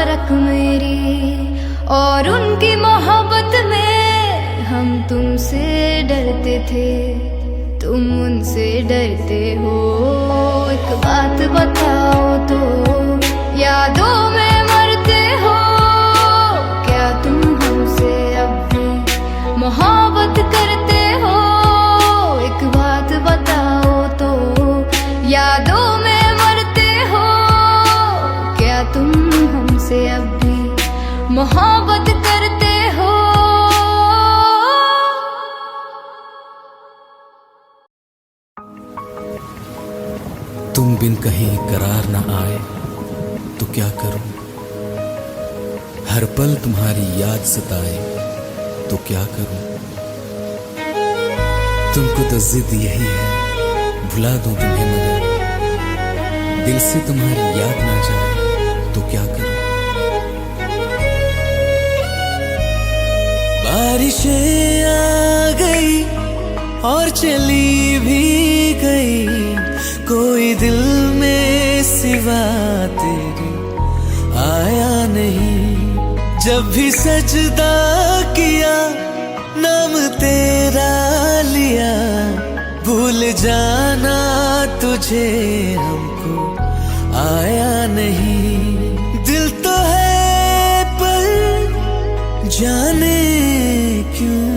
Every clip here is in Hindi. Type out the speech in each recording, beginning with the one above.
फर्क मेरी और उनकी मोहब्बत में। हम तुमसे डरते थे, तुम उनसे डरते हो। एक बात बताओ तो, यादों में मरते हो क्या तुम हमसे अब भी मोहब्बत करते हो? एक बात बताओ तो, यादों में मरते हो क्या तुम हमसे अब भी मोहब्बत करते हो? तुम बिन कहीं करार न आए तो क्या करूं, हर पल तुम्हारी याद सताए तो क्या करूं। तुमको तो जिद यही है भुला दूं तुम्हें, मगर दिल से तुम्हारी याद ना जाए तो क्या करूं। बारिशें आ गई और चली भी गई, कोई दिल में सिवा तेरे आया नहीं। जब भी सजदा किया नाम तेरा लिया, भूल जाना तुझे हमको आया नहीं। दिल तो है पर जाने क्यों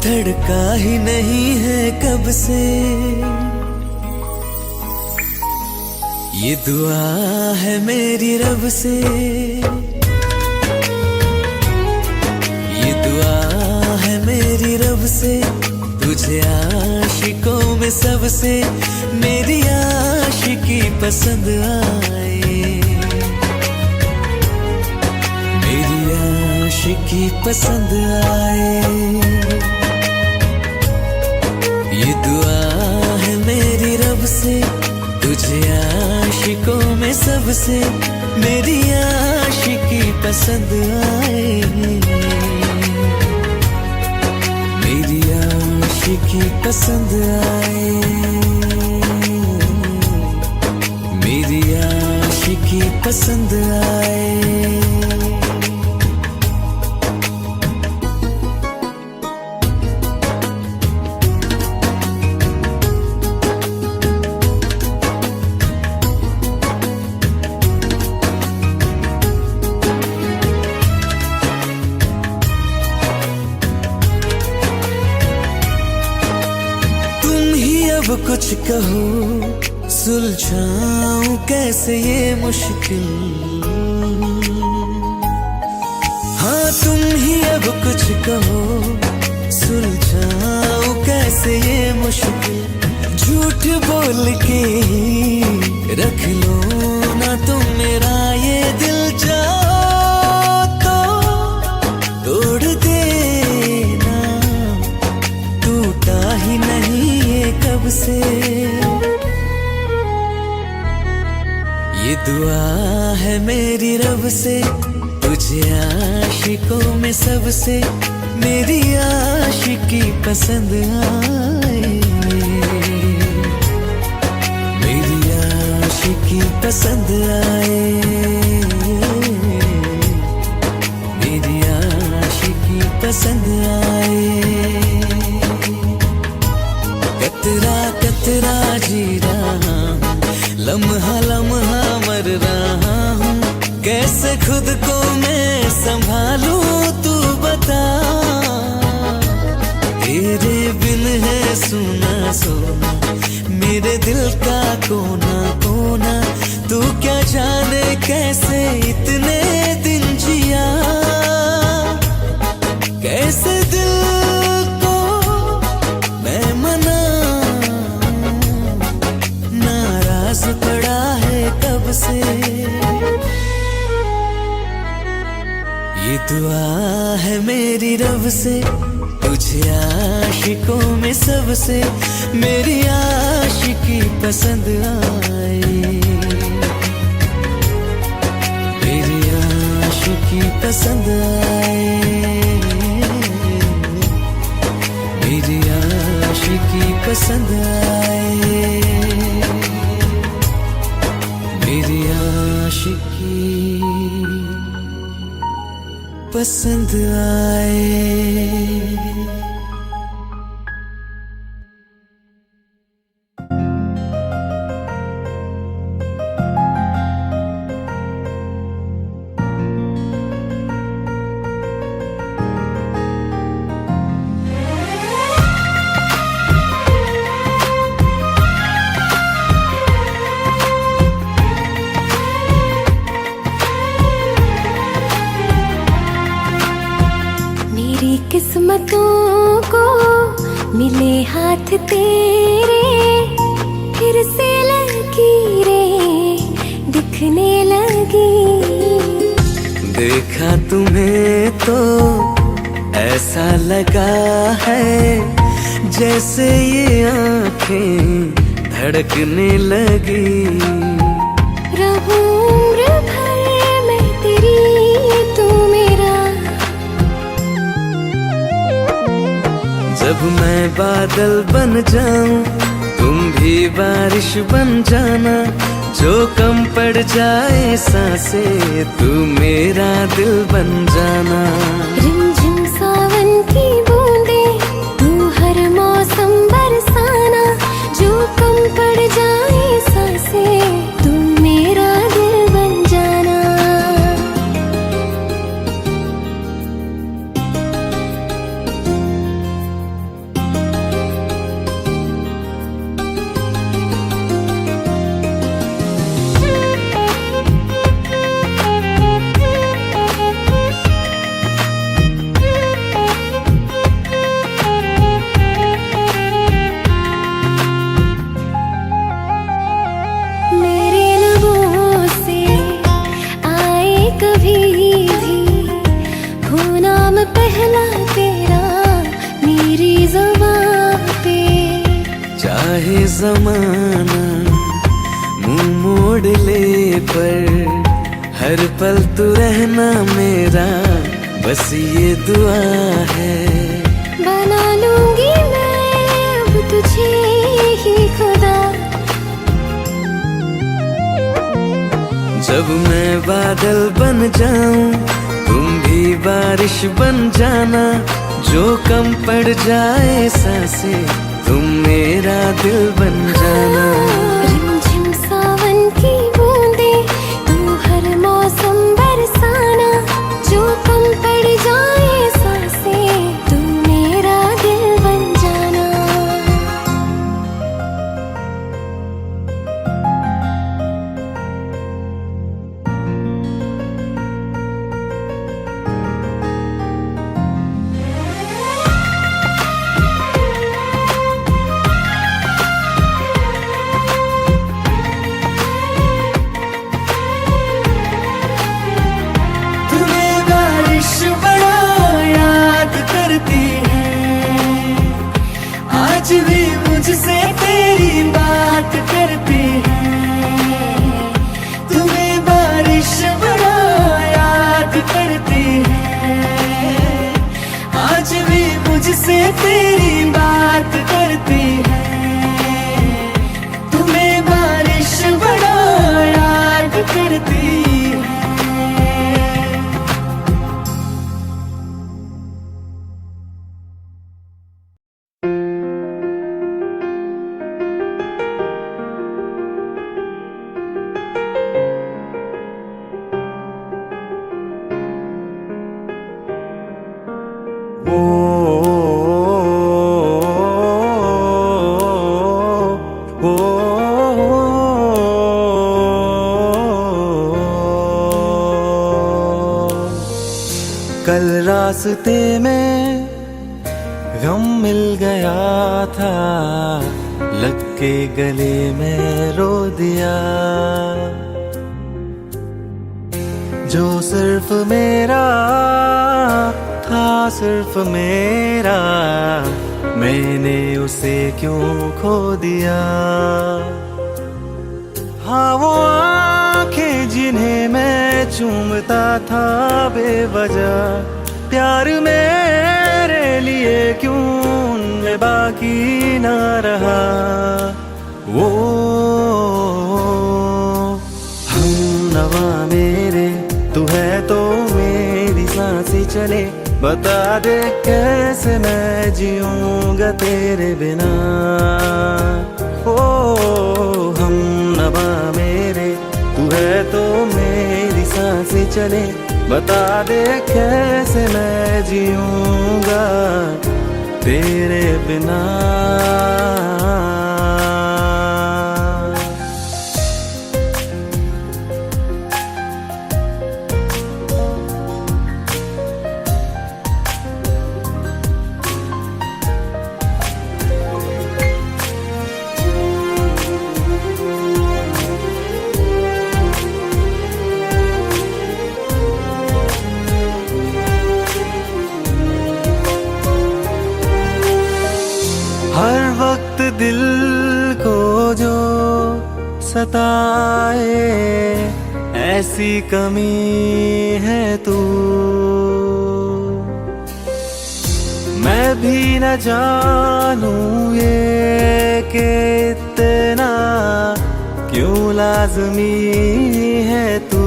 धड़का ही नहीं है कब से। ये दुआ है मेरी रब से, ये दुआ है मेरी रब से, तुझे आशिकों में सबसे मेरी आशिकी पसंद आए, मेरी आशिकी पसंद आए। ये दुआ है मेरी रब से, तुझे आशिकों में सबसे मेरी आशिकी पसंद आए, मेरी आशिकी पसंद आए, मेरी आशिकी पसंद आए। अब कुछ कहो सुलझाऊं कैसे ये मुश्किल, हाँ तुम ही अब कुछ कहो सुलझाऊं कैसे ये मुश्किल। झूठ बोल के रख लो ना तुम मेरा ये दिल, जाओ तो तोड़ देना, टूटा ही नहीं कब से। ये दुआ है मेरी रब से, तुझे आशिकों में सबसे मेरी आशिकी पसंद आए, मेरी आशिकी पसंद आए, मेरी आशिकी पसंद आए। कतरा कतरा जी रहा हूँ, लम्हा लम्हा मर रहा हूँ, कैसे खुद को मैं संभालूं तू बता। तेरे बिन है सुना सोना मेरे दिल का कोना कोना, तू क्या जाने कैसे इतने दिन जिया, कैसे दिल पड़ा है कब से। ये दुआ है मेरी रब से, तुझे आशिकों में सबसे मेरी आशिकी पसंद आए, मेरी आशिकी पसंद आए, मेरी आशिकी पसंद आए, मेरी आशिकी पसंद आए। मेरी किस्मतों को मिले हाथ तेरे, फिर से लकीरें दिखने लगी। देखा तुम्हें तो ऐसा लगा है जैसे ये आंखें धड़कने लगी। रहूं उम्र भर मैं तेरी, तू मेरा। जब मैं बादल बन जाऊं तुम भी बारिश बन जाना, जो कम पड़ जाए सांसें तू मेरा दिल बन जाना। रिमझिम सावन की बूंदें तू हर मौसम बरसाना, जो कम पड़ जाए सांसें तू मेरा दिल बन जाना। मेरे लबों से आए कभी भी हो नाम पहला तेरा मेरी ज़ुबान पे। चाहे जमाना मुंह मोड़ ले पर हर पल तू रहना मेरा, बस ये दुआ है। बना लूंगी मैं अब तुझे ही खुदा। जब मैं बादल बन जाऊं तुम भी बारिश बन जाना, जो कम पड़ जाए सांसें तुम मेरा दिल बन जाना। रिमझिम सावन की बूंदें तू हर मौसम बरसाना, जो कम पड़ जाए सांसें तू मेरा दिल बन जाना। तुम्हें बारिश बड़ा याद करती है, आज भी मुझसे तेरी बात करती है। तुम्हें बारिश बड़ा याद करती है, आज भी मुझसे तेरी बात करती है। तुम्हें बारिश बड़ा याद करती है। कल रास्ते में गम मिल गया था, लग के गले में रो दिया। जो सिर्फ मेरा था, सिर्फ मेरा, मैंने उसे क्यों खो दिया। हाँ वो आंखें जिन्हें मैं चूमता था बेवजह, प्यार मेरे लिए क्यों उनमें बाकी ना रहा। वो हम नवा मेरे, तू है तो मेरी सांसें चले, बता दे कैसे मैं जीऊंगा तेरे बिना। ओ हम नवा मेरे, तू है तो मेरी सांसें चले, बता दे कैसे मैं जीऊंगा तेरे बिना। हर वक्त दिल को जो सताए, ऐसी कमी है तू। मैं भी न जानूं ये कि इतना क्यों लाज़मी है तू।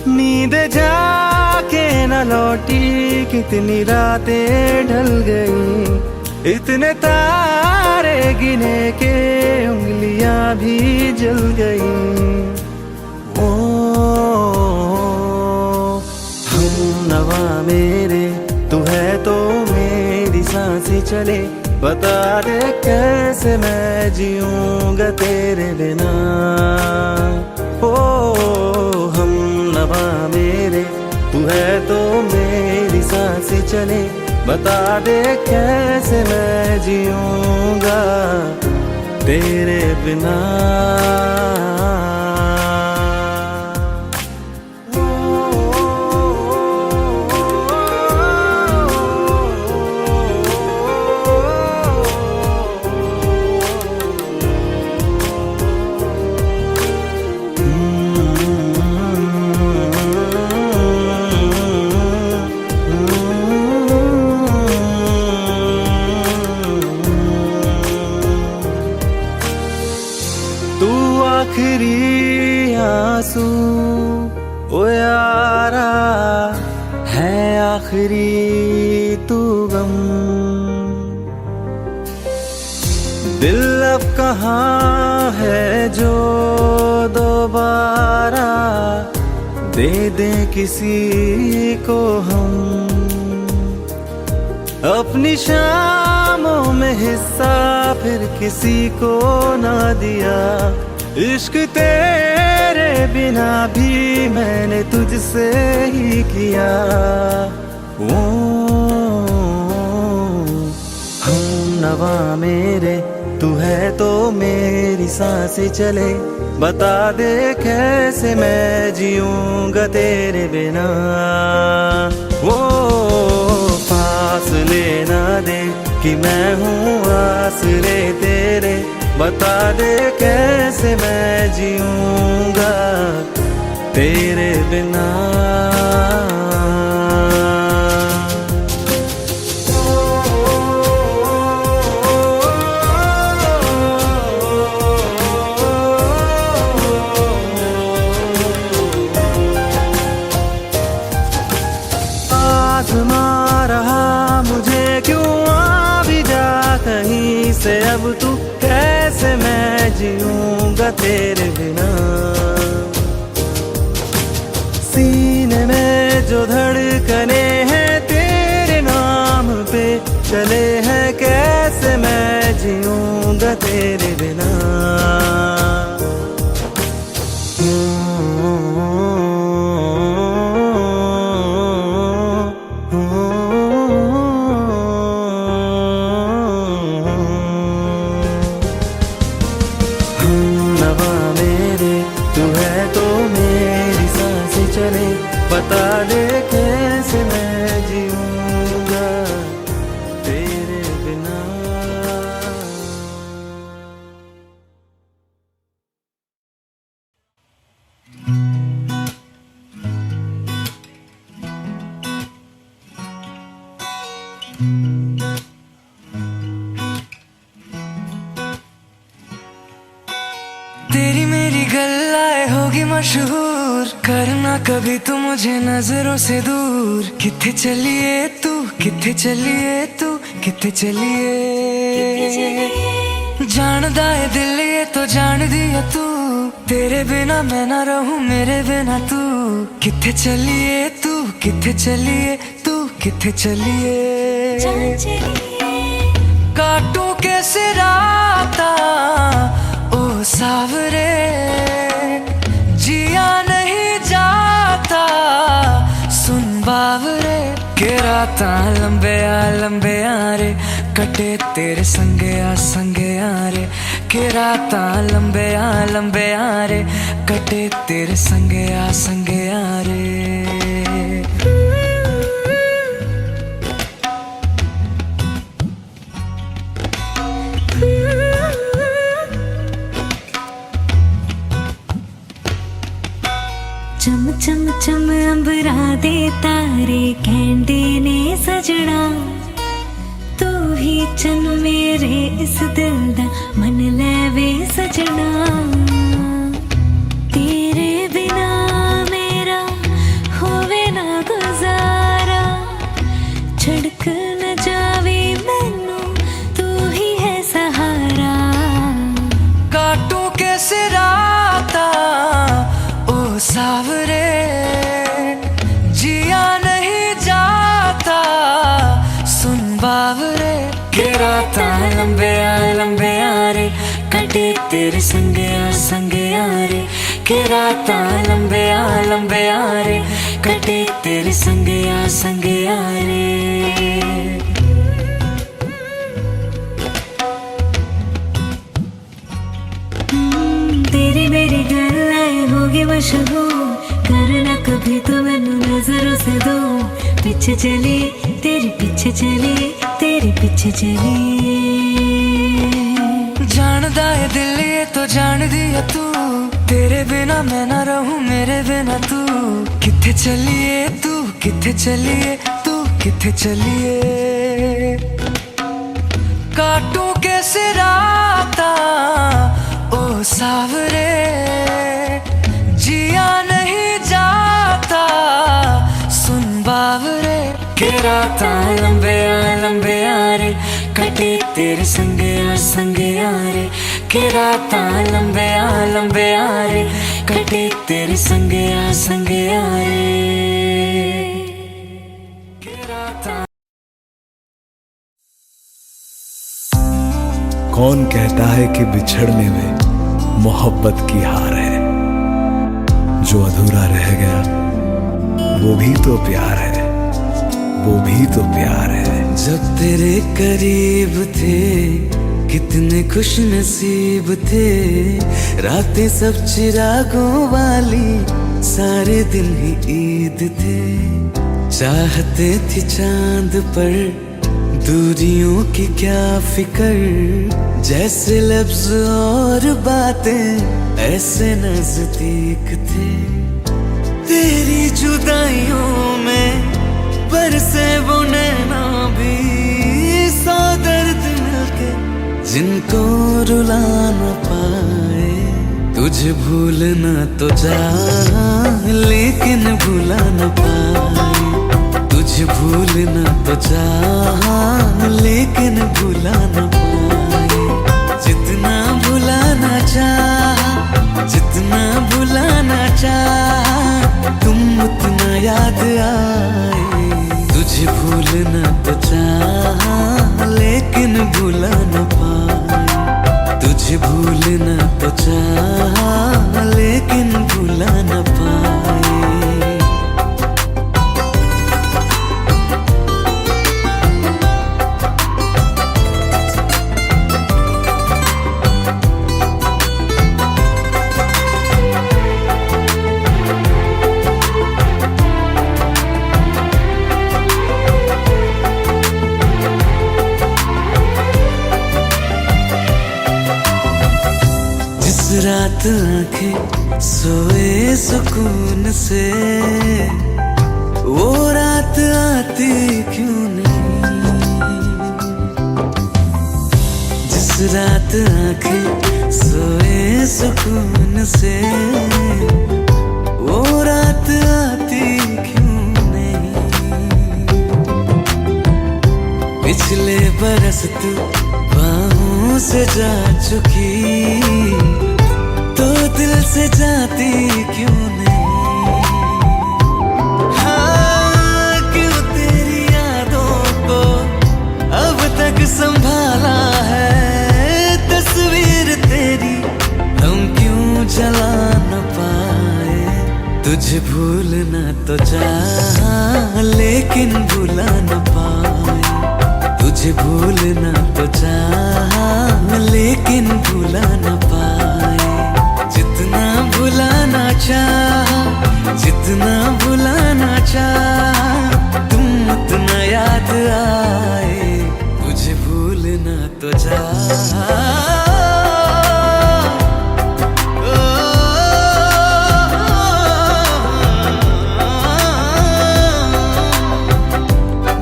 नींद जाके न लौटी, कितनी रातें ढल गई, इतने तारे गिने के उंगलियां भी जल गई। ओ हम नवा मेरे, तू है तो मेरी सांसें चले, बता दे कैसे मैं जीऊंगा तेरे बिना। ओ हम नवा मेरे, तू है तो मेरी सांसें चले, बता दे कैसे मैं जीऊंगा तेरे बिना। आखिरी आंसू ओ यारा है, आखिरी तू गम। दिल अब कहाँ है जो दोबारा दे दे किसी को हम। अपनी शामों में हिस्सा फिर किसी को ना दिया, इश्क तेरे बिना भी मैंने तुझसे ही किया। ओ हम नवा मेरे, तू है तो मेरी सांसें चले, बता दे कैसे मैं जीऊंगा तेरे बिना। वो फासले ना दे कि मैं हूँ आसरे तेरे, बता दे कैसे मैं जीऊंगा तेरे बिना। आज़मा रहा मुझे क्यों आ भी जा कहीं से, अब तू कैसे मैं जीऊंगा तेरे बिना। सीने में जो धड़कने हैं तेरे नाम पे चले हैं, कैसे मैं जीऊंगा तेरे बिना। बता दे कैसे मैं जीऊंगा तेरे बिना। तेरी मेरी गल्लाए होगी मशहूर, करना कभी तू मुझे नजरों से दूर। किथे चलिए तू, किथे चलिए तू, किथे चलिए। जानदा है दिल ये तो जान दिया तू, तेरे बिना मैं ना रहूं मेरे बिना तू। किथे चलिए तू, किथे चलिए तू, किथे चलिए। काटू कैसे राता ओ सावरे, जिया नहीं जाता सुन बावरे। के राता लंबे आ रे, कटे तेरे संगे आ रे। के राता लंबे आ रे, कटे तेरे संगे आ रे। चम चम चम अंबरा दे तारे कहंदे ने सजना, तू ही चन मेरे इस दिल दा मन लेवे सजना। तेरे बिना मेरा होवे ना गुजारा, छड़क न जावे मैनू तू ही है सहारा। काटू कैसे राता ओ सावरे, जिया नहीं जाता सुन बावरे। के राता लंबे आ रे, कटे तेरे संगे आ रे। के राता लंबे आ रे, कटे तेरे संगे आ रे। तेरी मेरी गल्लां होगी मशहूर, करना कभी तो मैनू नजरों से दूर। पीछे चली तेरे पीछे चली, तेरे पीछे चली। जानदा है दिल ये तो जान दिया तू, तेरे बिना मैं ना रहूं मेरे बिना तू। किथे चलिए तू, किथे चलिए तू, किथे चलिए। काटू कैसे राता ओ सावरे, जिया नहीं जाता सुन बावरे। के राता लंबे आ रे, कटे तेरे संगे आ रे। के राता लंबे आ रे, कटे तेरे संगे आ रे। के राता। कौन कहता है कि बिछड़ने में मोहब्बत की हार है, जो अधूरा रह गया वो भी तो प्यार है, वो भी तो प्यार है। जब तेरे करीब थे कितने खुश नसीब थे, रातें सब चिरागों वाली, सारे दिन ही ईद थे। चाहते थे चांद पर दूरियों की क्या फिकर, जैसे लफ्ज और बातें ऐसे नजदीक थे। तेरी जुदाइयों में बरसे वो नैना भी, सौ दर्द मिलके जिनको रुला न पाए। तुझे भूलना तो चाह लेकिन भुला न पाए। तुझे भूलना तो चाह लेकिन भुला न पाए। जितना भुलाना चाह, जितना भुलाना चाह, तुम उतना याद आए। तुझे भूलना तो चाह लेकिन भुला न पाए। तुझे भूलना तो चाह लेकिन भुला न पाए। रात आंखें सोए सुकून से, वो रात आती क्यों नहीं। जिस रात आंखें सोए सुकून से, वो पिछले बरस तू बाहों से जा चुकी, तो दिल से जाती क्यों नहीं? हाँ, क्यों तेरी यादों को अब तक संभाला है, तस्वीर तेरी हम क्यों जला न पाए? तुझे भूलना तो चाहा लेकिन भुला न पाए, तुझे भूलना तो चाहा लेकिन भुला न पाए। जितना भुलाना चाहा, जितना भुलाना चाहा, तुम उतना याद आए, तुझे भूलना तो चाहा।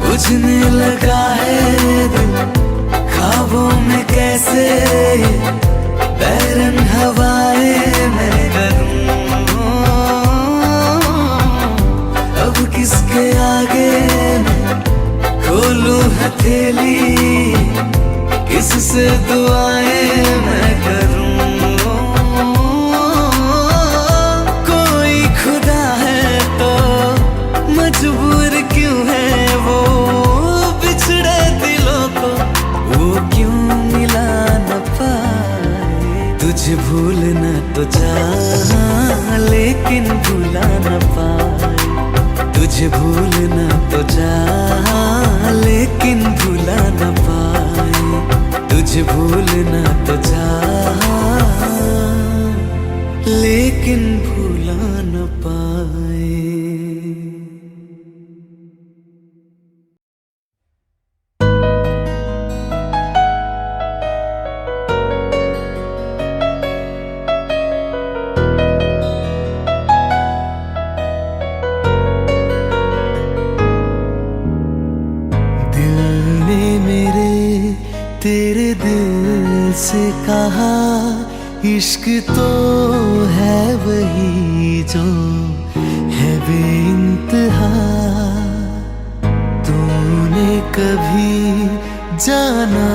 बुझने लगा है दिल ख्वाबों में कैसे, बैरन हवाएं मैं करूं, अब किसके आगे मैं खोलूं हथेली, किससे दुआएं मैं करूं? कोई खुदा है तो मजबूर क्यों है वो, बिछड़े दिलों को वो क्यों मिला न पाए? तुझे भूलना तो चाहा लेकिन भुला न पाए, तुझे भूलना तो चाहा लेकिन भुला न पाए, तुझे भूलना तो चाहा लेकिन भुला न पाए। तेरे दिल से कहा इश्क तो है वही जो है बेइंतहा, तूने कभी जाना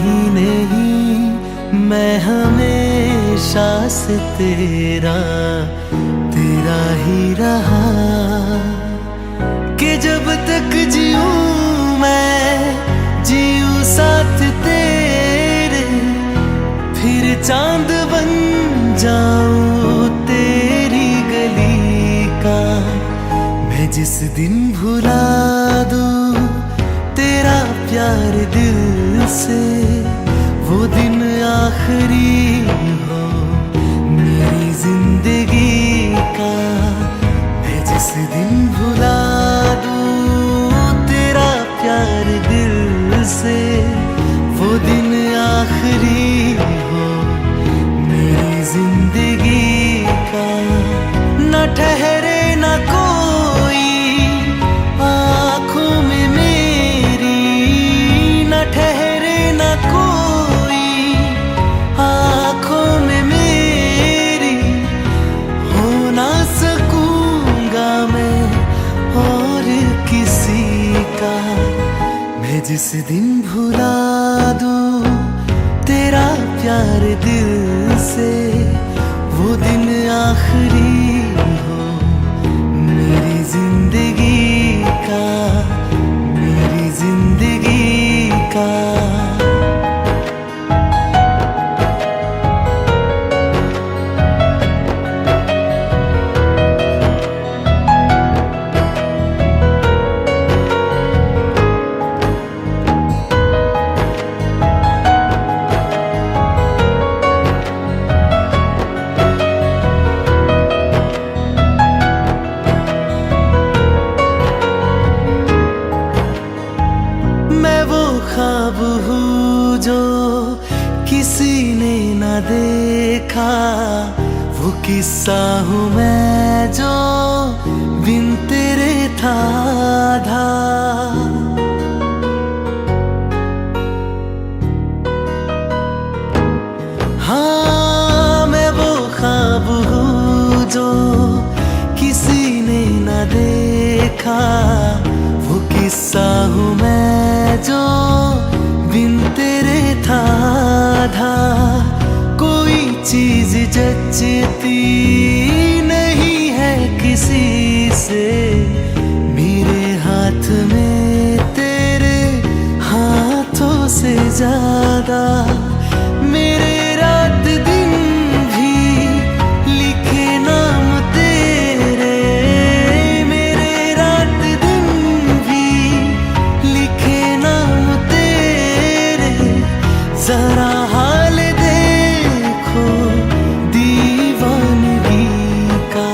ही नहीं, मैं हमेशा से तेरा तेरा ही रहा, कि जब तक जीऊं मैं जीऊं साथ तेरे, फिर चांद बन जाऊं तेरी गली का। मैं जिस दिन भुला दूं तेरा प्यार दिल से, वो दिन आखिरी हो मेरी जिंदगी का। मैं जिस दिन भुला दूं तेरा प्यार दिल से, वो दिन आखिरी हो मेरी जिंदगी का। न ठहरे न कोई आँखों में मेरी, न ठहरे न कोई आँखों में मेरी, हो ना सकूंगा मैं और किसी का। मैं जिस दिन भुला दूं तेरा प्यार दिल से, वो दिन आखिरी हो मेरी जिंदगी का, मेरी जिंदगी का। ख्वाब हूँ जो किसी ने न देखा, वो किस्सा हूँ मैं जो बिन तेरे था आधा। हाँ मैं वो ख्वाब हूँ जो किसी ने न देखा, वो किस्सा हूँ मैं जो जचती नहीं है किसी से, मेरे हाथ में तेरे हाथों से ज्यादा मेरे रात दिन भी लिखे नाम तेरे, मेरे रात दिन भी लिखे नाम तेरे। जरा हाल देखो दीवानगी का,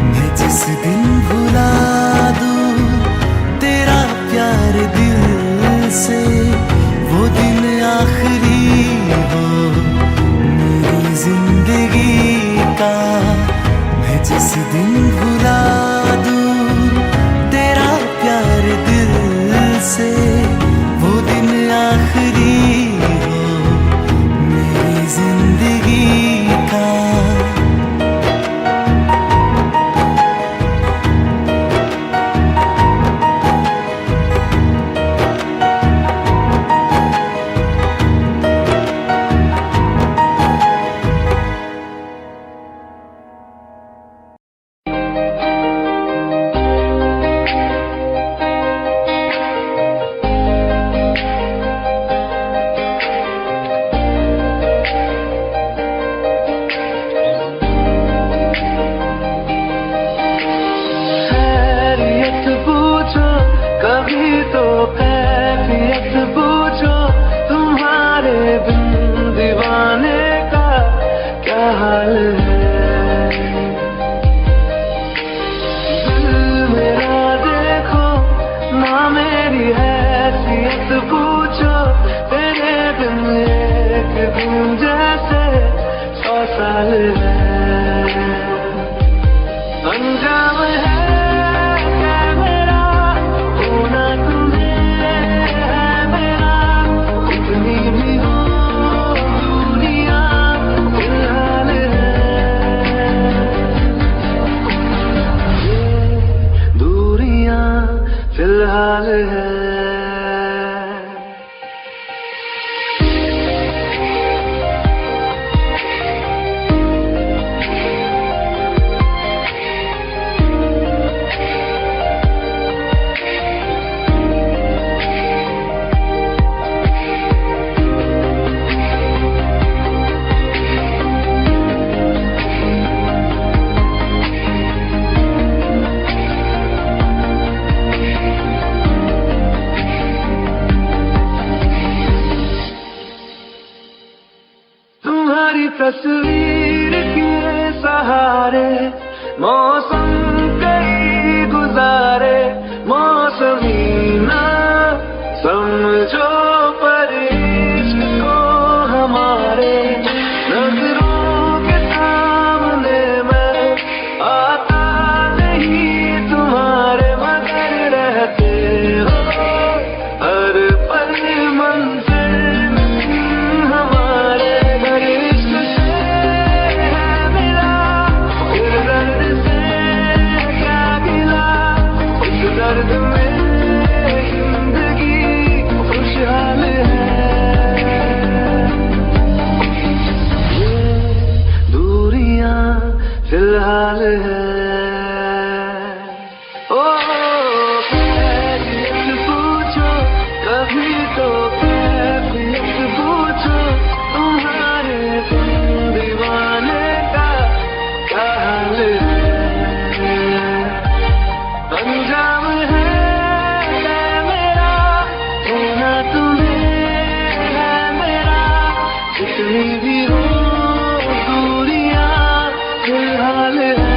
मैं जिस दिन भुला दूं तेरा प्यार दिल से, वो दिन आखिरी हो मेरी जिंदगी का। मैं जिस दिन भुला दूं तेरा प्यार दिल से, वो दिन आखिरी हो मेरी जिंदगी का। खैरियत पूछो कभी तो कैफियत पूछो, तुम्हारे बिन दीवाने का क्या हाल है। दिल मेरा देखो ना मेरी हैसियत पूछो, तेरे बिन एक दिन जैसे 100 साल है। अंजाम है क्या मेरा होना तुम्हें है मेरा, कितनी भी हो दूरियां फिलहाल है। ये दूरियां फिलहाल है। तुम्हारी तस्वीर के सहारे मौसम कई गुजारे, मौसमी ना समझो पर इश्क को हमारे। नजरों के सामने मैं आता नहीं तुम्हारे, मगर रहते हो हर पल मंजिल हमारे। घर इश्क से है मिला, फिर दर्द से क्या गिला, उस दर्द में जिंदगी खुशहाल है। ये दूरियां फिलहाल है। ओ कैफियत पूछो कभी तो कैफियत पूछो, तुम्हारे बिन दीवाने का क्या हाल है। अंजाम है क्या मेरा होना तुम्हें है मेरा, कितनी भी हो दूरियां फिलहाल है।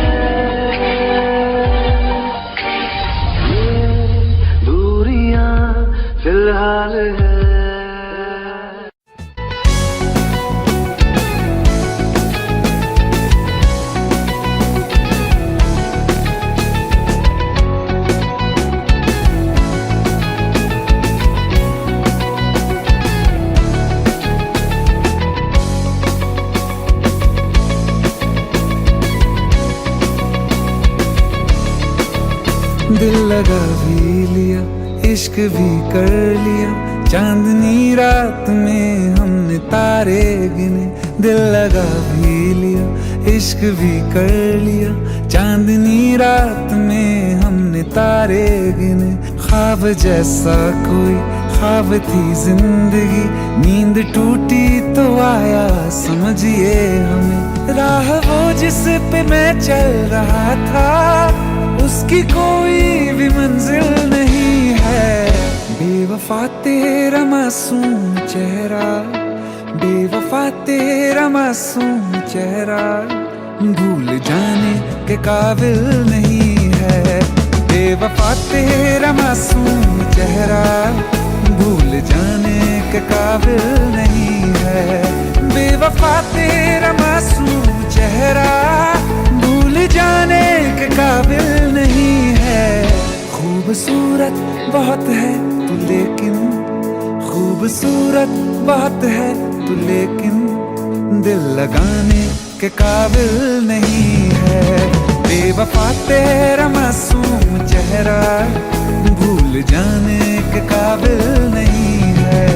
ये दूरियां फिलहाल है। दिल लगा भी लिया, इश्क भी कर लिया, चांदनी रात में हमने तारे गिने, दिल लगा भी लिया, इश्क भी कर लिया। चांदनी रात में हमने तारे गिने, ख्वाब जैसा कोई ख्वाब थी जिंदगी। नींद टूटी तो आया समझिए हमें, राह वो जिस पे मैं चल रहा था उसकी कोई भी मंजिल नहीं है। बेवफा तेरा मासूम चेहरा, बेवफा तेरा मासूम चेहरा भूल जाने के काबिल नहीं है। बेवफा तेरा मासूम चेहरा भूल जाने के काबिल नहीं है। बेवफा तेरा मासूम चेहरा भूल जाने के काबिल नहीं है। खूबसूरत बहुत है तू लेकिन, खूबसूरत बहुत है तू लेकिन दिल लगाने के काबिल नहीं है। बेवफा तेरा मासूम चेहरा भूल जाने के काबिल नहीं है।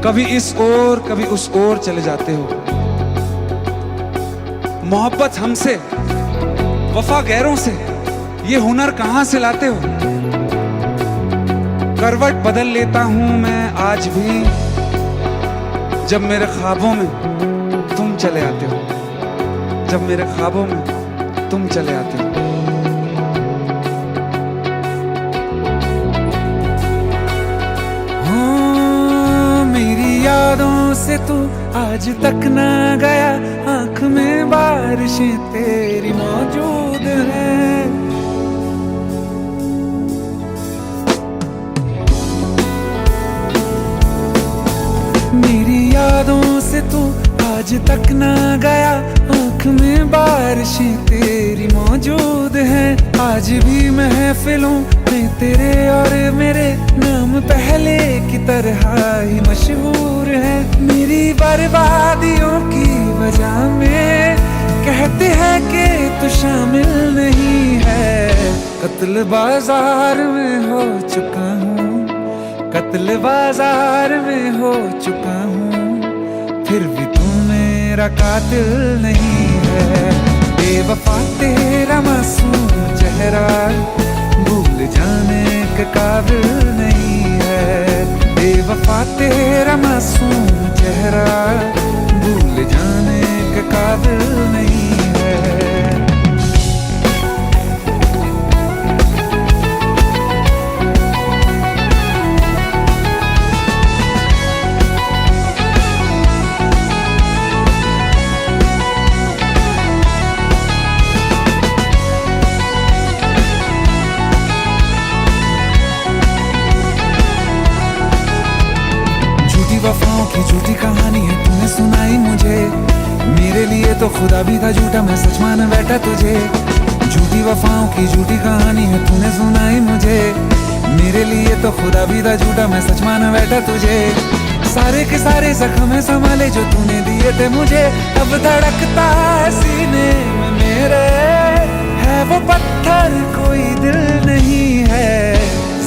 कभी इस ओर कभी उस ओर चले जाते हो। मोहब्बत हमसे, वफा गैरों से, ये हुनर कहां से लाते हो। करवट बदल लेता हूं मैं आज भी, जब मेरे ख्वाबों में तुम चले आते हो, जब मेरे ख्वाबों में तुम चले आते हो। यादों से तू आज तक ना गया, आंख में बारिशें तेरी मौजूद हैं। मेरी यादों से तू आज तक ना गया, आंख में बारिशें तेरी मौजूद हैं। आज भी महफिलों में तेरे और मेरे नाम पहले की तरह ही मशहूर है। मेरी बर्बादियों की वजह में कहते हैं कि तू शामिल नहीं है। कत्ल बाजार में हो चुका हूँ, कत्ल बाजार में हो चुका हूँ, फिर भी तू मेरा कातिल नहीं है। बेवफा तेरा मासूम चेहरा भूल जाने के काबिल नहीं है। बेवफा तेरा मासूम चेहरा भूल जाने के काबिल नहीं है। वफाओं की झूठी कहानी है तूने सुनाई मुझे, मेरे लिए तो खुदा भी था झूठा, मैं सच मान बैठा तुझे। झूठी वफाओं की झूठी कहानी है तूने सुनाई मुझे, मेरे लिए तो खुदा भी था झूठा, मैं सच मान बैठा तुझे। सारे के सारे जख्म संभाले जो तूने दिए थे मुझे, अब धड़कता है सीने में मेरे, है वो पत्थर कोई दिल नहीं है।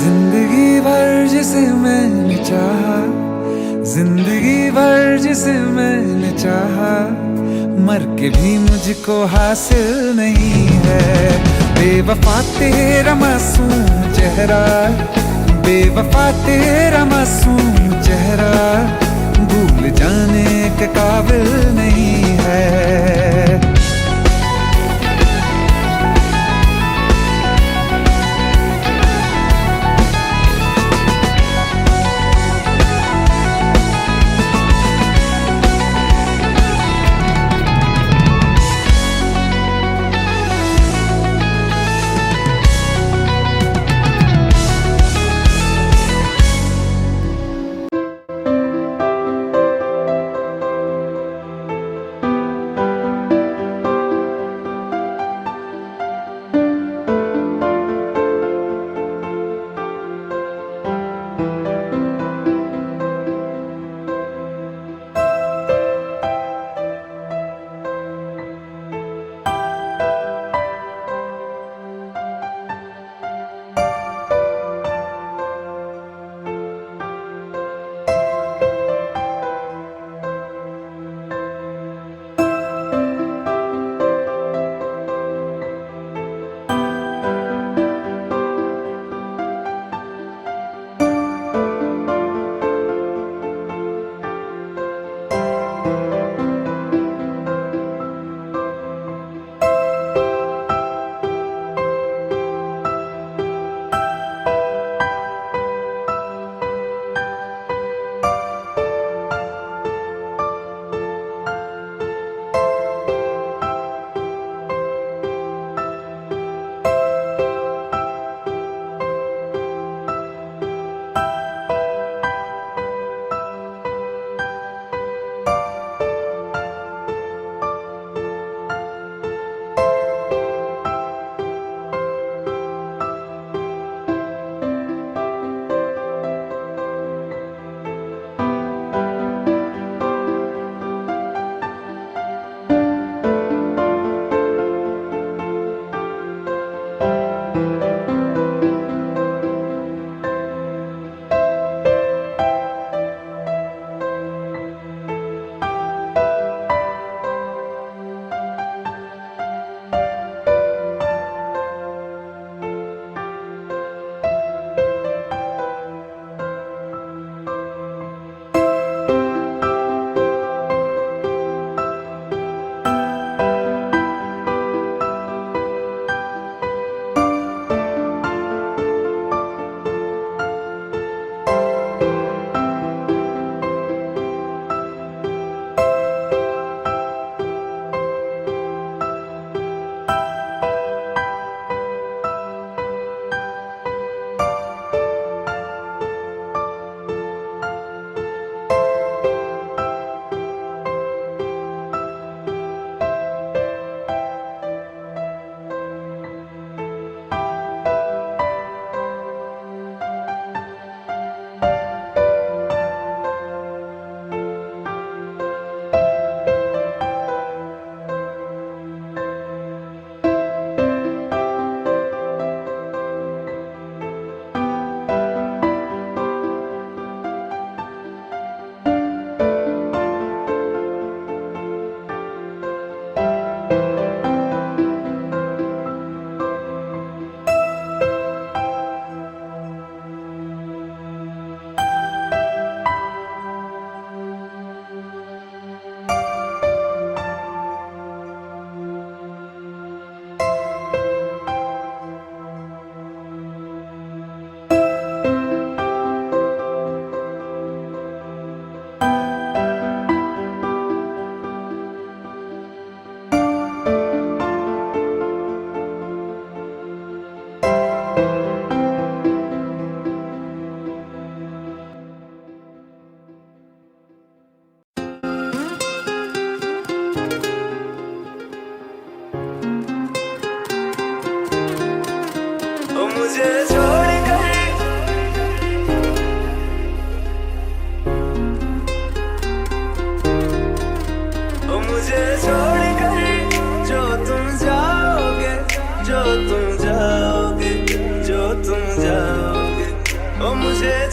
जिंदगी भर जिसे मैंने चाहा, जिंदगी भर जिसे मैंने चाहा, मर के भी मुझको हासिल नहीं है। बेवफा तेरा मासूम चेहरा, बेवफा तेरा मासूम चेहरा भूल जाने के काबिल नहीं है।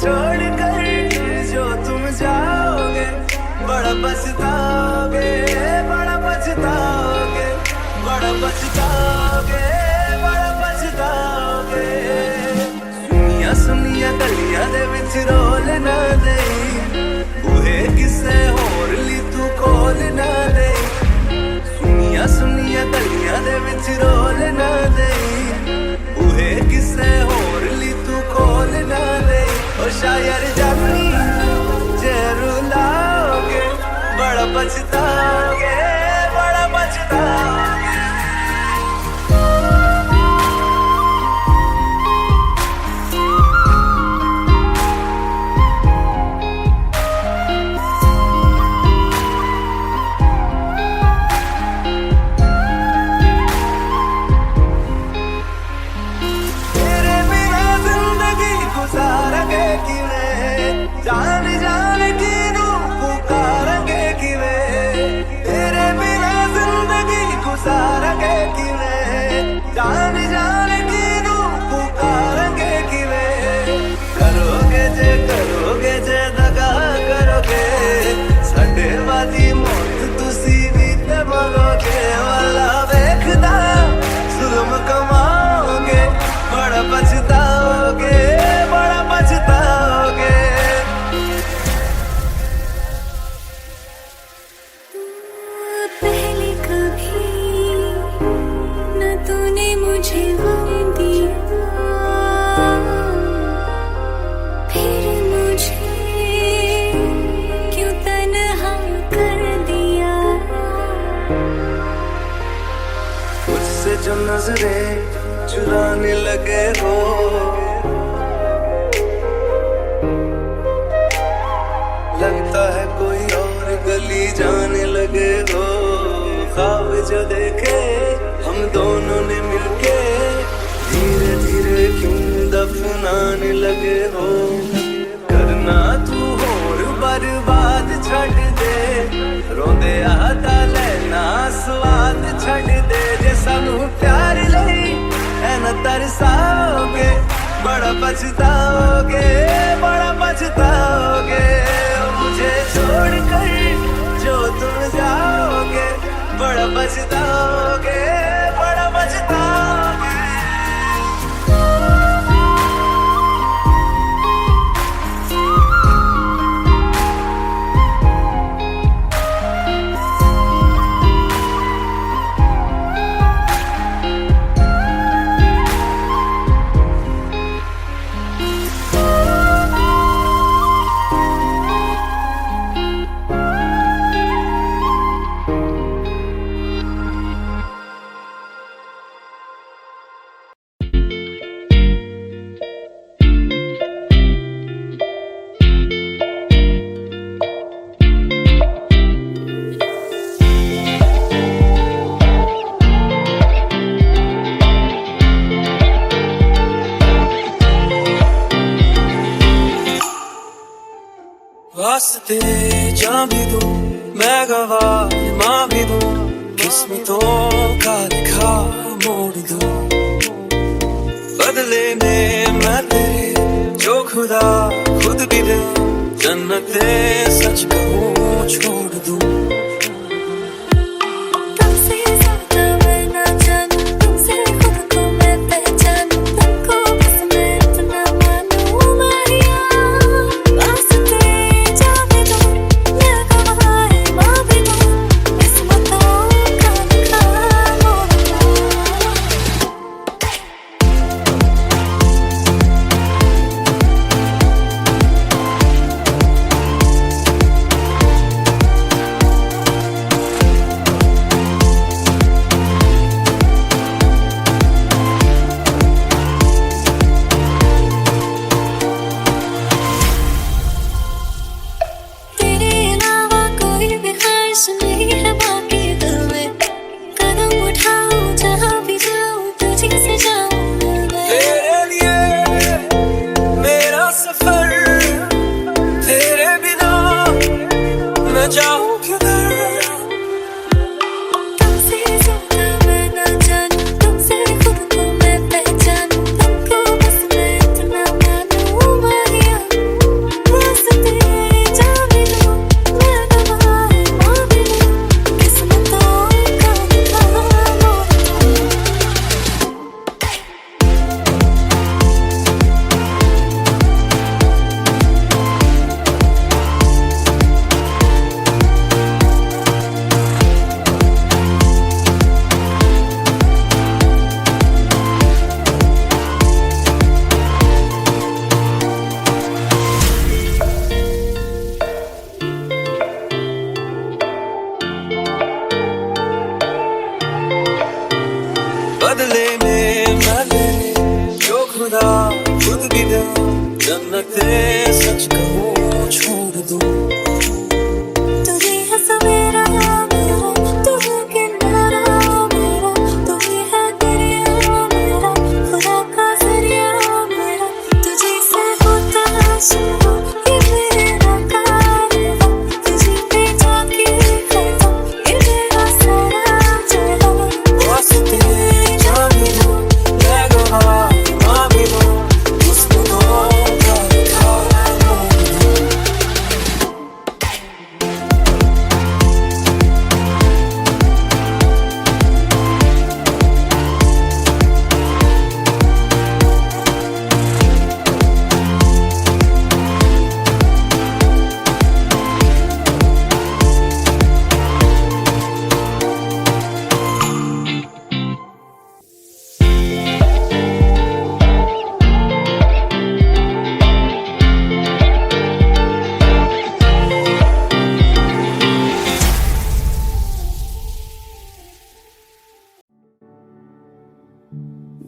छोड़ कर जो तुम जाओगे बड़ा पछताओगे, बड़ा पछताओगे, बड़ा पछताओगे, बड़ा पछताओगे। सुनिया सुनिया गलियां दे विच रोल ना दे, बूहे किसे होर ली तू खोल ना दे। सुनिया सुनिया गलियां दे विच रोल ना दे, बूहे किसे होर ली तू खोल ना दे। ओ शायर जानी जे रुलाओगे बड़ा पछताओगे, बड़ा पछताओगे। तेरे बिना जिंदगी गुजारेंगे किवें, जान जान किनू पुकारेंगे किवें। तेरे बिना जिंदगी गुजारेंगे किवें, जान जान किनू पुकारेंगे किवें। करोगे जे दगा करोगे, साडे वाली मौत तुसी भी ते मरोगे। वाला वेखदा जुल्म कमाओगे, बड़ा पछताओगे, बड़ा पछताओगे। पहले कभी न तूने मुझे गम दिया, फिर मुझे क्यों तन्हा कर दिया। मुझसे जो नजरें चुराने लगे हो, लगता है कोई और गली जाने लगे हो। ख्वाब जो देखे हम दोनों ने मिलके, धीरे धीरे क्यों दफनाने लगे हो। करना तू होर बर्बाद छड़ दे, रोंदे आता लेना स्वाद छड़ दे। जे सानू प्यार लई ऐना तरसाओगे, बड़ा पछताओगे, बड़ा पछताओगे। मुझे छोड़ कर जो तुम जाओगे बड़ा पछताओगे, बड़ा पछताओगे। वास्ते जा भी दूं मैं गवाह माँ भी दूं, किस्मतों का लिखा मोड़ दूं। बदले में मैं तेरे जो खुदा खुद भी दे, जन्नते सच कहूँ छोड़ दूं। तुमसे ज्यादा मैं ना जानूं, तुमसे खुद को मैं पहचानूं, तुमको बस मैं इतना मानूं माहिया। वास्ते जा भी दूं मैं गवाह माँ भी दूं, किस्मतों का लिखा मोड़ दूं।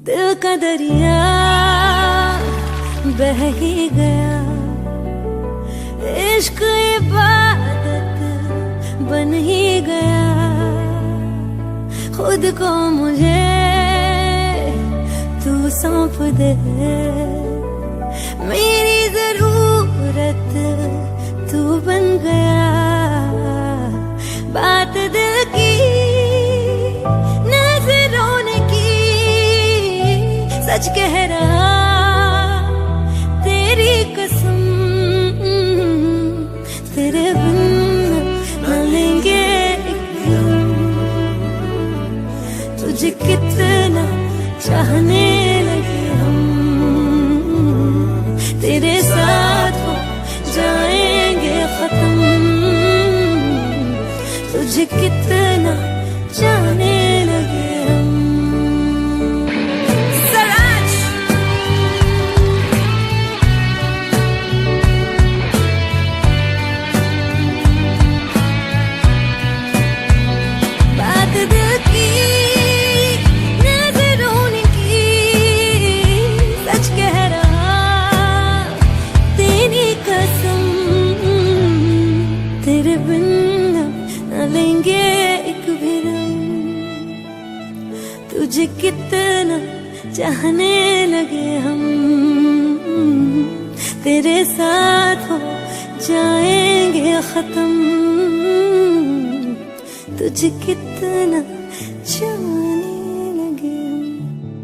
दिल का दरिया बह ही गया, इश्क इबादत बन ही गया। खुद को मुझे तू सौंप दे, मेरी जरूरत तू बन गया। बात दिल की नजरों ने की, सच कह रहा तेरी कसम, तेरे बिन न लेंगे एक दम। तुझे कितना चाहने लगे हम, तेरे साथ हो जाएंगे खत्म। तुझे कितना चाहने लगे हम। बात दिल की नजरों ने की, सच कह रहा तेरी कसम, तेरे बिन न लेंगे एक भी दम। तुझे कितना चाहने लगे हम, तेरे साथ हो जाएंगे खत्म। तुझे कितना चाहने लगे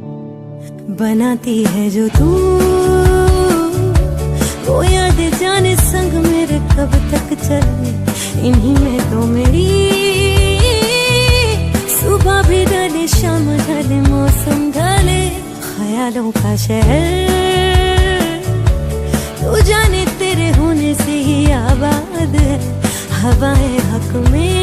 हम। बनाती है जो तू वो याद जाने संग मेरे कब तक चले, इन्हीं में तो मेरी सुबह भी ढले शाम ढले मौसम ढले। ख्यालों का शहर तू जाने तेरे होने से ही आबाद है। हवाएं हक में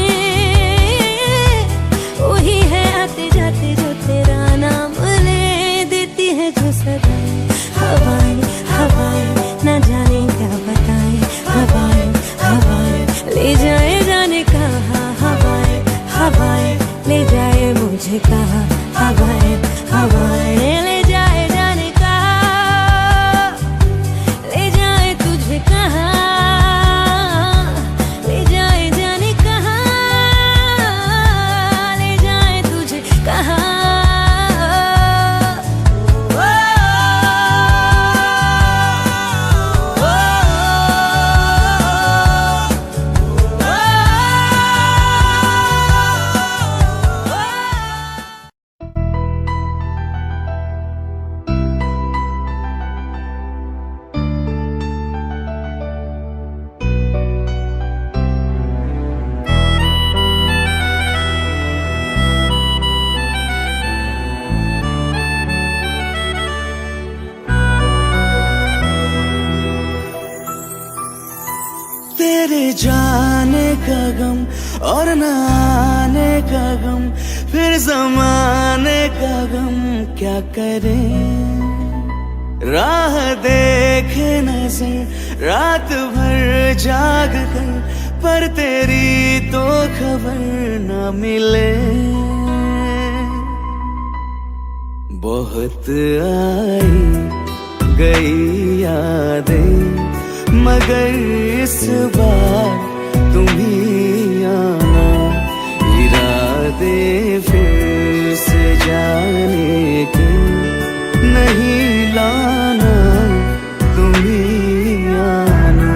वही है आते जाते जो तेरा नाम ले देती है जो सदाएं। हवाएं हवाएं न जाने क्या बताएं, हवाएं हवाएं ले जाए जाने कहा। हवाएं हवाएं ले जाए मुझे कहा, हवाएं हवाएं ले जाए जाने कहा, ले जाए तुझे कहा, ले जाए जाने कहा, ले जाए तुझे कहा। तेरे जाने का गम और न आने का गम, फिर जमाने का गम क्या करें। राह देखे नजर रात भर जाग कर, पर तेरी तो खबर न मिले। बहुत आई गई यादें मगर इस बार तुम ही आना। इरादे फिर से जाने के नहीं लाना, तुम ही आना।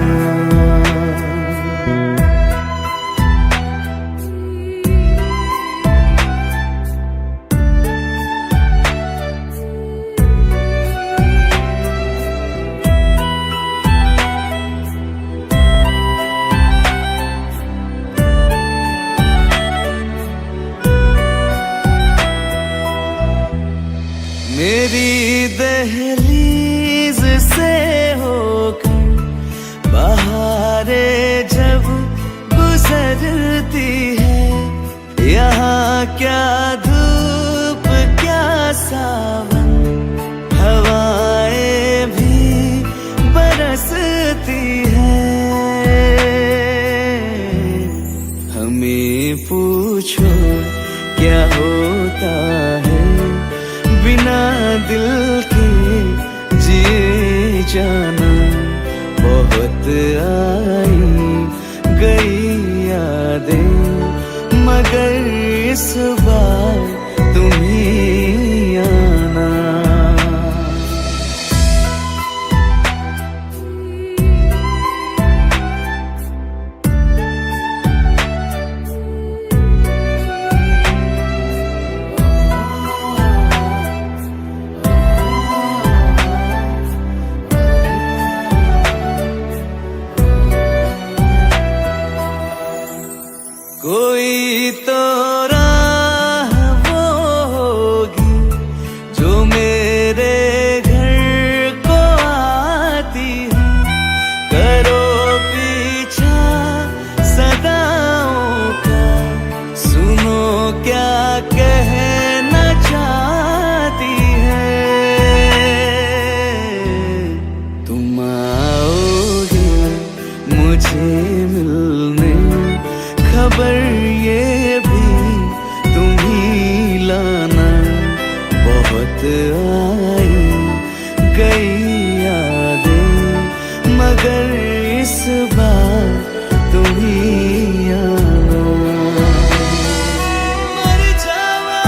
मेरी दहलीज से होकर बहारें जब गुजरती है, यहाँ क्या धूप क्या सावन, हवाएं भी बरसती है। हमें पूछो क्या होता है बिना दिल के जिए जाना। बहुत आई गई यादें मगर इस बार तुम ही आना। कोई तो राह वो होगी जो मेरे घर को आती है। करो पीछा सदाओं का, सुनो क्या कहना चाहती है। तुम आओगे मुझे मिलने, खबर ये भी तुम ही लाना। बहुत आई गई यादें मगर इस बार तुम ही आना। मर जावा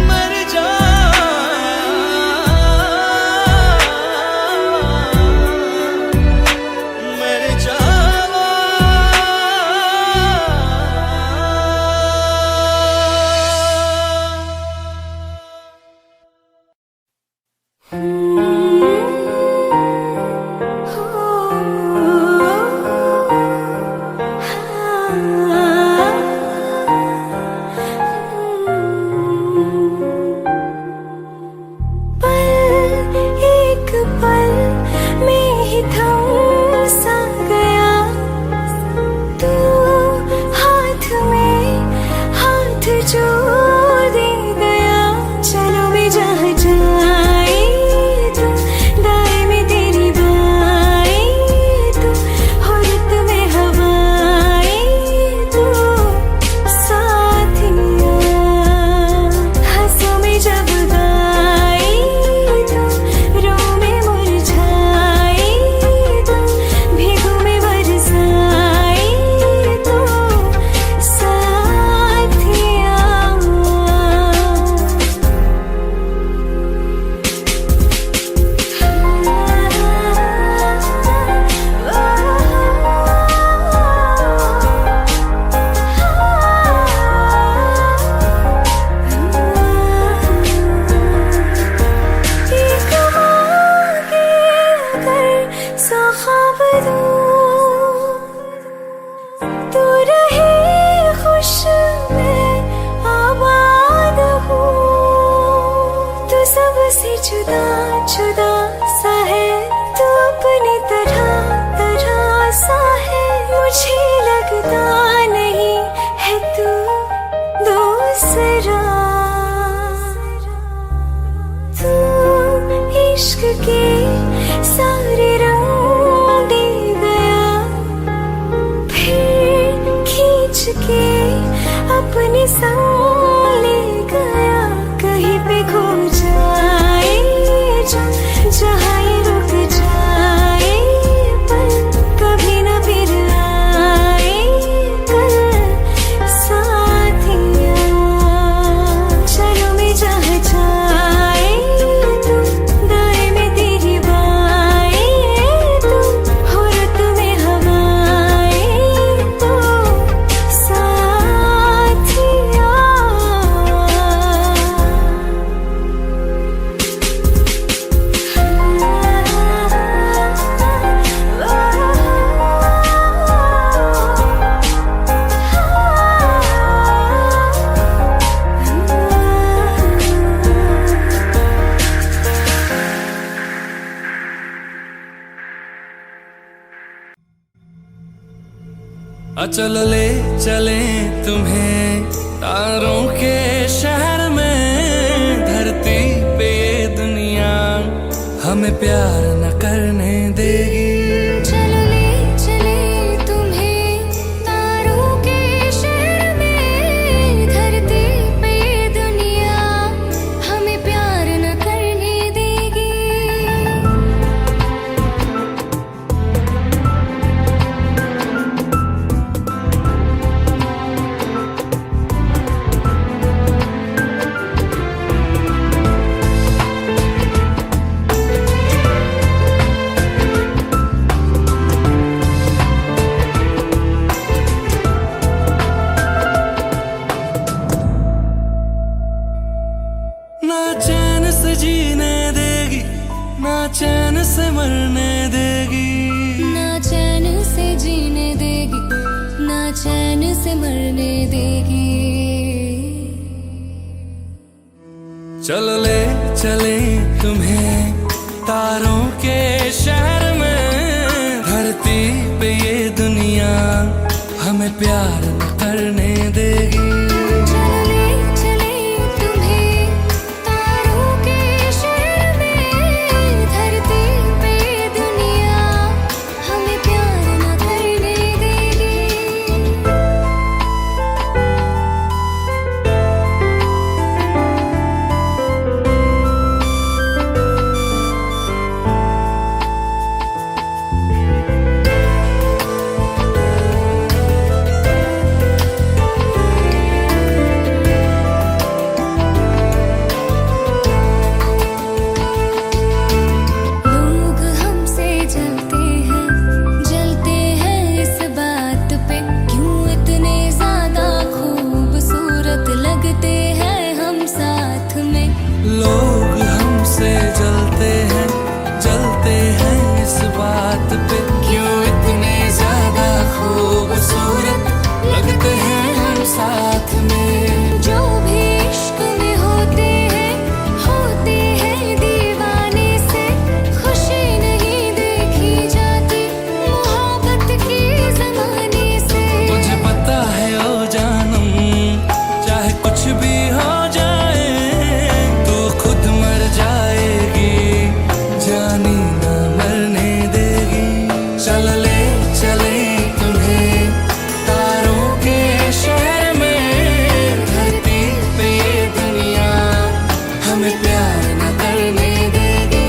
मर जा जुदा जुदा सा है तू, अपनी तरह तरह सा है। मुझे लगता नहीं है तू दूसरा। तू इश्क के सारे रंग दे गया, फिर खींच के अपने संग ले गया। कहीं पे खो जाए जहाँ ये रुक जाए, पर कभी न फिर आए कल साथिया। चलो मैं जहाँ जाए तू, दाएं में तेरी बाएं तू, हो रुत में हवाएं तू साथिया। चलो ले चले तुम्हें तारों के शहर में। धरती पे ये दुनिया हमें प्यार न करने देगी। चलो ले चले तुम्हें तारों के से मरने देगी। चलो ले चले तुम्हें तारों के शहर में, धरती पे ये दुनिया हमें प्यार न करने देगी। चलो ले चले तुम्हें तारों के शहर में, धरती पे दुनिया हमें प्यार न करने देगी। लोग हमसे जलते हैं इस बात पे, क्यों इतने ज्यादा खूबसूरत लगते हैं हम साथ में। लोग हमसे जलते हैं इस बात पे, क्यों इतने ज्यादा खूबसूरत लगते हैं हम साथ में। जो भी इश्क में होते हैं दीवाने से, खुशी नहीं देखी जाती मोहब्बत की ज़माने से। मुझे पता है ओ जानम, चाहे कुछ भी हो जाए तो खुद मर जाएगी, जानी ना मरने देगी। चल ले चले तुम्हें तारों के शहर में, धरती पे ये दुनिया हमें प्यार न करने देगी।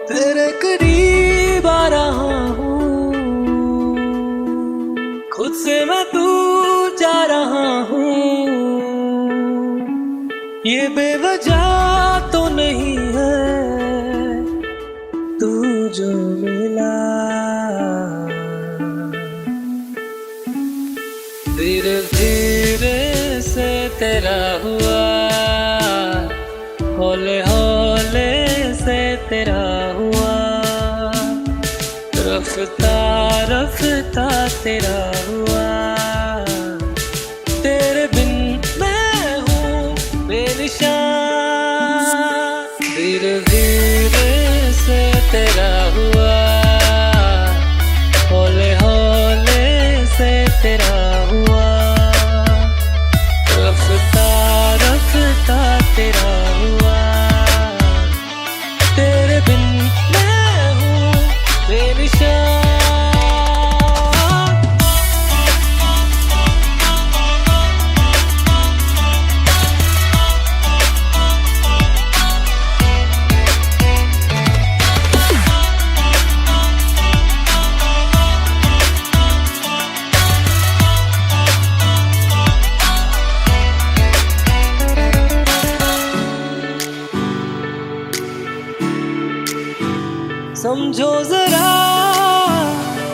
तेरे करीब आ रहा हूँ, खुद से मैं दूर जा रहा हूँ। ये बेवजह तो नहीं है तू जो मिला, धीरे धीरे से तेरा हुआ, हौले हौले से तेरा हुआ, रफ्ता रफ्ता तेरा हुआ। तेरे बिन मैं हूँ बेनिशान, धीरे धीरे से तेरा हुआ, हौले हौले से तेरा हुआ, रफ्ता रफ्ता तेरा हुआ। तेरे बिन मैं हूँ बेनिशान। समझो जरा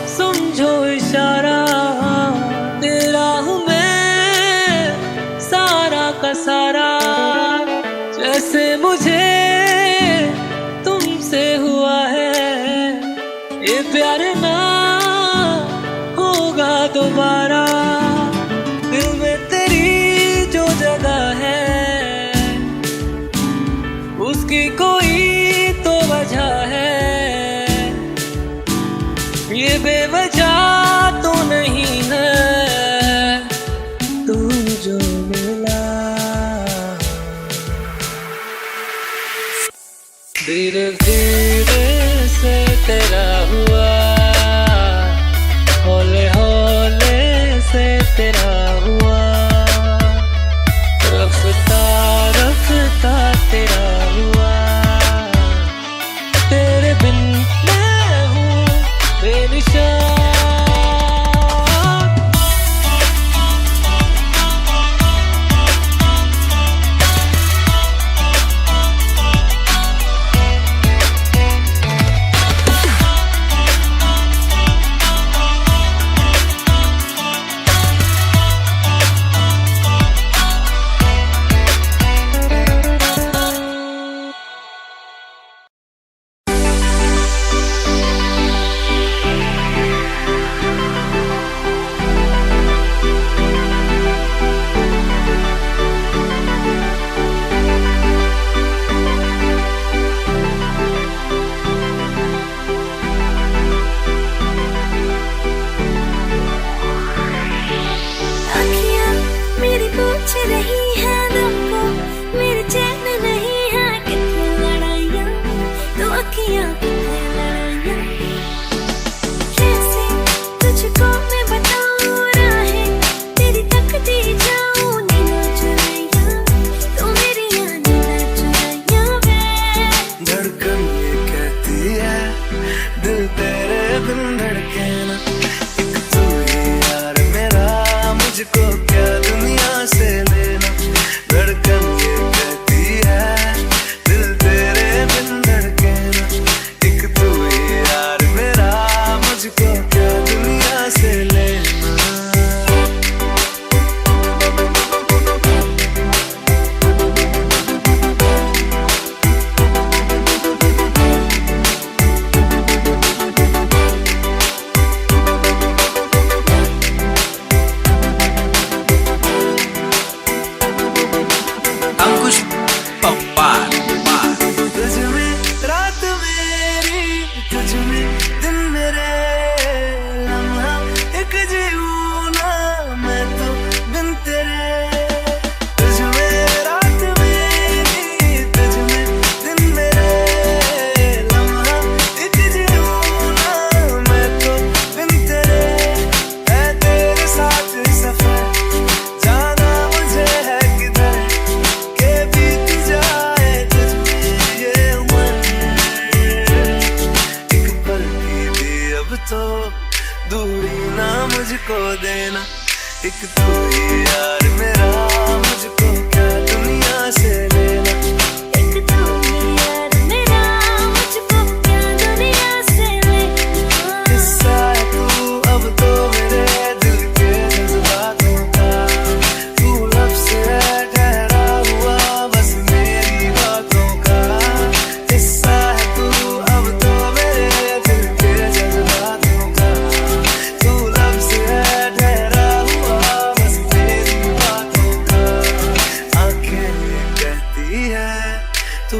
समझो इशारा, तेरा हूँ मैं सारा का सारा। जैसे मुझे तुमसे हुआ है ये प्यार ना होगा दोबारा। दिल में तेरी जो जगह है उसकी कोई तो वजह है, ये बेवजह तो नहीं है तू जो मिला। धीरे धीरे से तेरा हुआ, हौले हौले से तेरा हुआ, रफ्ता रफ्ता तेरा हुआ। तेरे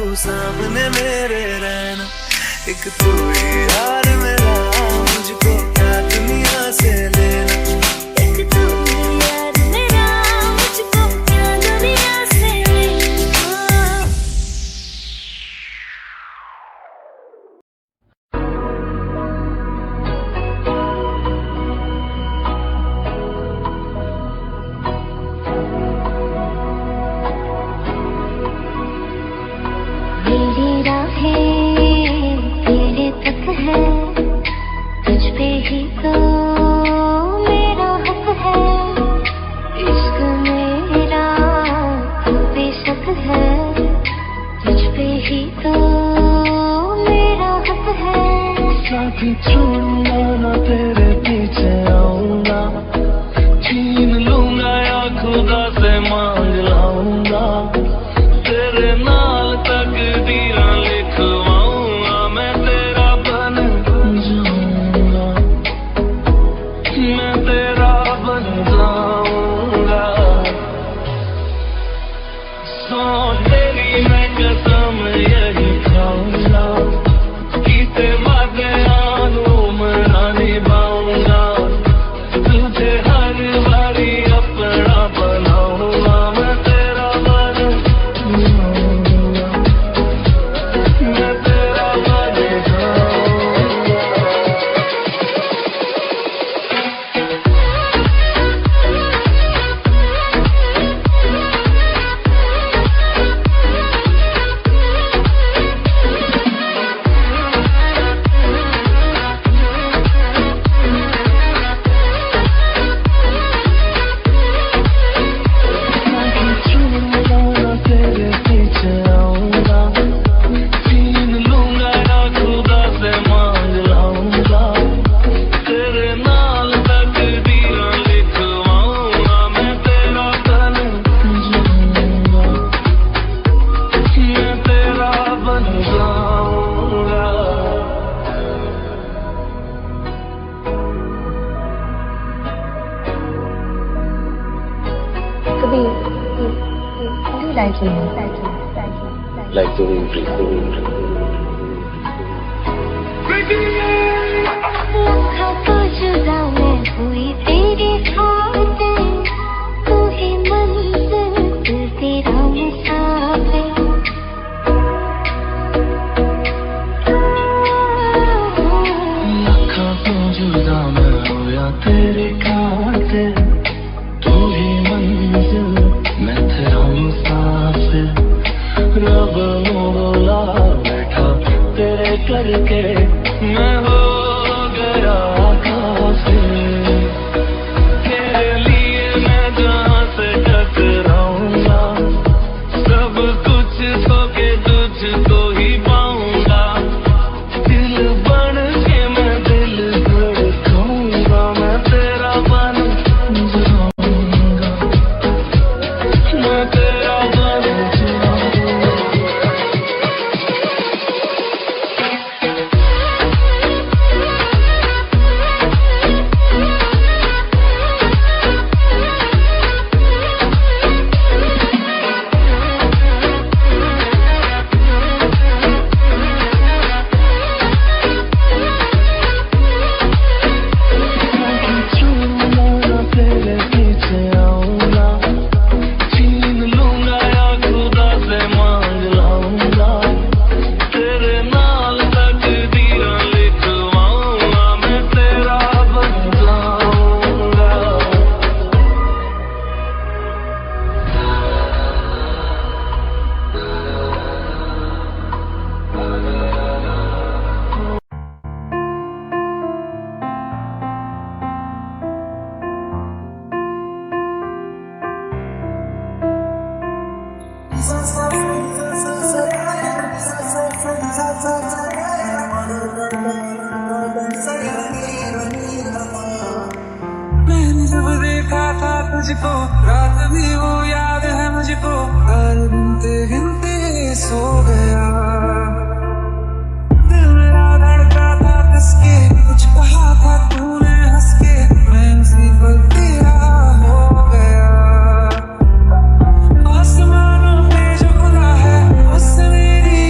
तू सामने मेरे रहना, एक तू ही यार मेरा, मुझको क्या दुनिया से लेना। एक तू यार मेरा, मुझको क्या दुनिया से लेना। मेरी राहें तेरे तक है, तुझ पे ही तो मेरा हक है। इश्क मेरा तू बेशक है, तुझ पे ही तो मेरा हक है। साथी छोड़ूंगा ना तेरे पीछे आऊंगा, छीन लूंगा या खुदा से मांग लाऊंगा, तेरे नाल तकदीरां लिखवाऊंगा, मैं तेरा बन जाऊंगा, मैं तेरा बन जाऊंगा। सौ तेरी मैं कसम यही खाऊंगा, कीते वादे मना निभाऊंगा, तुझे हर बारी अपना बनाऊंगा, मैं तेरा बन जाऊंगा, मैं तेरा बन जाऊंगा। तेरे पीछे आऊंगा, छीन लूंगा या खुदा से मांग लाऊंगा, तेरे नाल तकदीरां लिखवाऊंगा, मैं तेरा बन जाऊंगा, मैं तेरा बन जाऊंगा। like the wind free. लखा तो जुदा मैं हुई तेरी खातिर, तू ही मंजिल तू तेरा मुसाफिर। लखा तो जुदा मैं होया तेरे खातिर, तू ही मंजिल मैं तेरा मुसाफिर। रब मोला बैठा तेरे करके मैं हो गया काफिर, तेरे लिए मैं जहाँ से टकराऊंगा, सब कुछ खो के तुझको ही पाऊंगा, दिल बन के मैं दिल धड़काऊंगा, मैं तेरा बन जाऊंगा, मैं तेरा बन जाऊंगा। तेरे पीछे आऊंगा, छीन लूंगा या खुदा से मांग लाऊंगा, तेरे नाल तकदीरां लिखवाऊंगा, मैं तेरा बन जाऊंगा। मैंने जब देखा था तुझको, रात भी वो याद है मुझको, हर गिनते गिनते सो गया। दिल मेरा धड़का था कसके, कुछ कहा था तूने हंस के, मैं उसी पल तेरा हो गया। आसमानों पे जो खुदा है उससे मेरी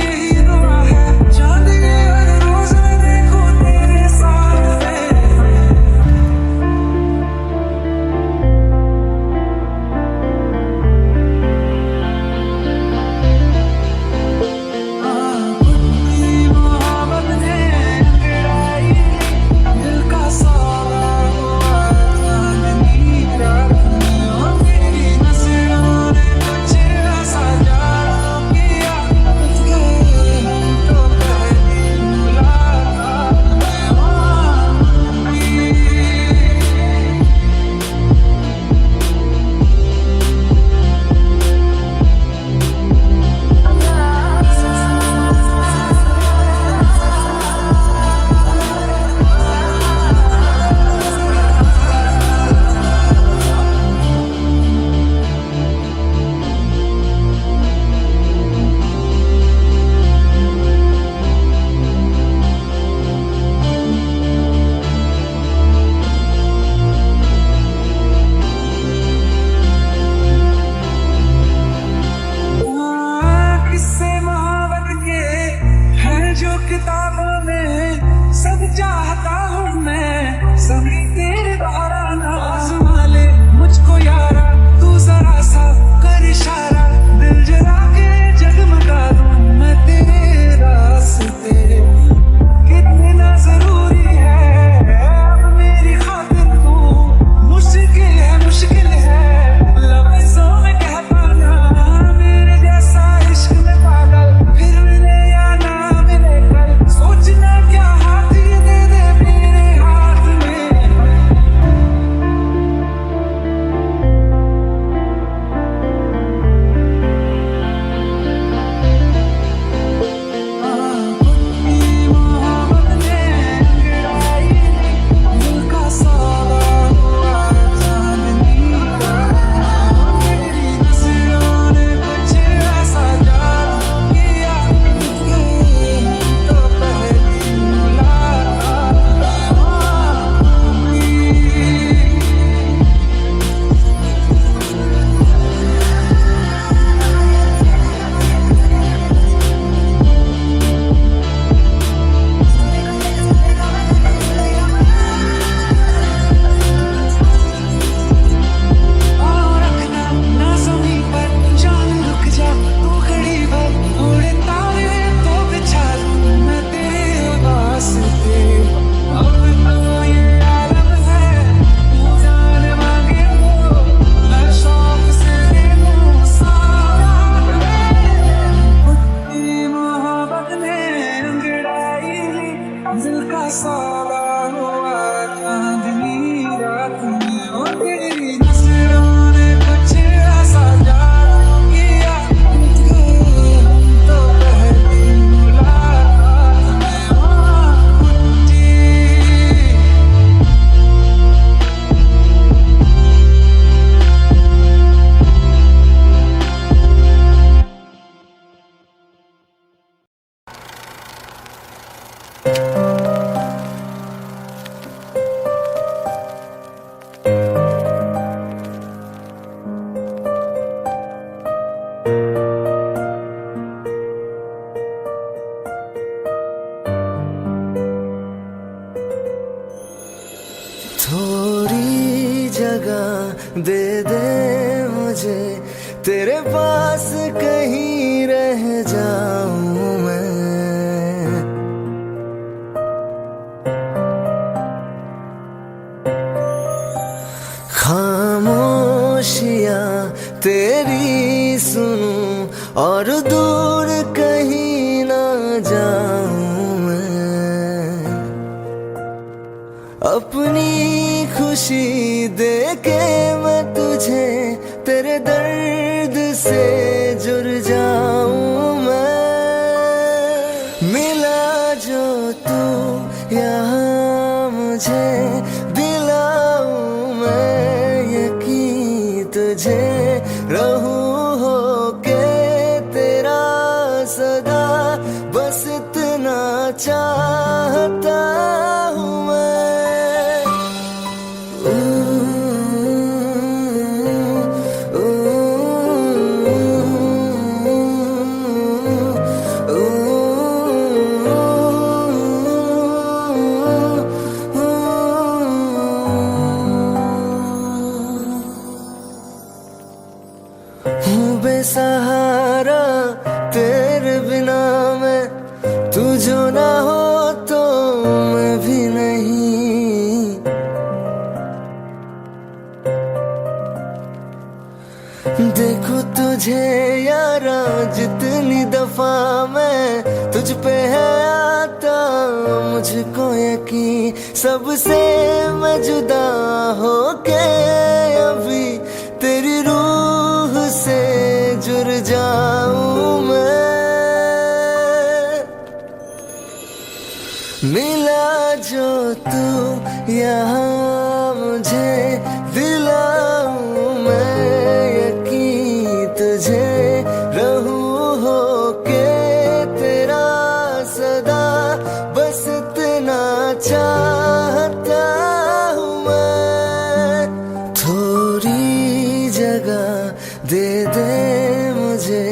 दे दे मुझे, तेरे पास कहीं रह जाऊं मैं। खामोशियां तेरी सुनूं और दूर कहीं ना जाऊं मैं। अपनी खुशी दे के मैं तुझे तेरे दर्द से जुड़ जाऊं मैं। मिला जो तू यहाँ मुझे, दिलाऊं मैं यकीन तुझे, रहूं होके तेरा सदा, बस इतना चाहता हूँ मैं। हूँ बेसहारा तेरे बिना मैं, तू जो ना हो तो मैं भी नहीं। देखो तुझे यारा जितनी दफा मैं तुझ पे है आता, मुझको यकीन सबसे मैं जुदा होके अभी तेरी रूह से जुड़ जाऊं मैं। मिला जो तू यहाँ मुझे, दिलाऊं मैं यकीन तुझे, रहूं होके तेरा सदा, बस इतना चाहता हूँ मैं। थोड़ी जगह दे दे मुझे,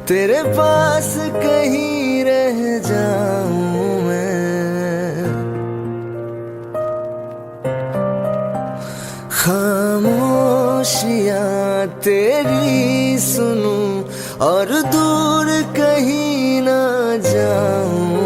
तेरे पास कहीं रह जाऊं मैं। खामोशियां तेरी सुनूं और दूर कहीं ना जाऊं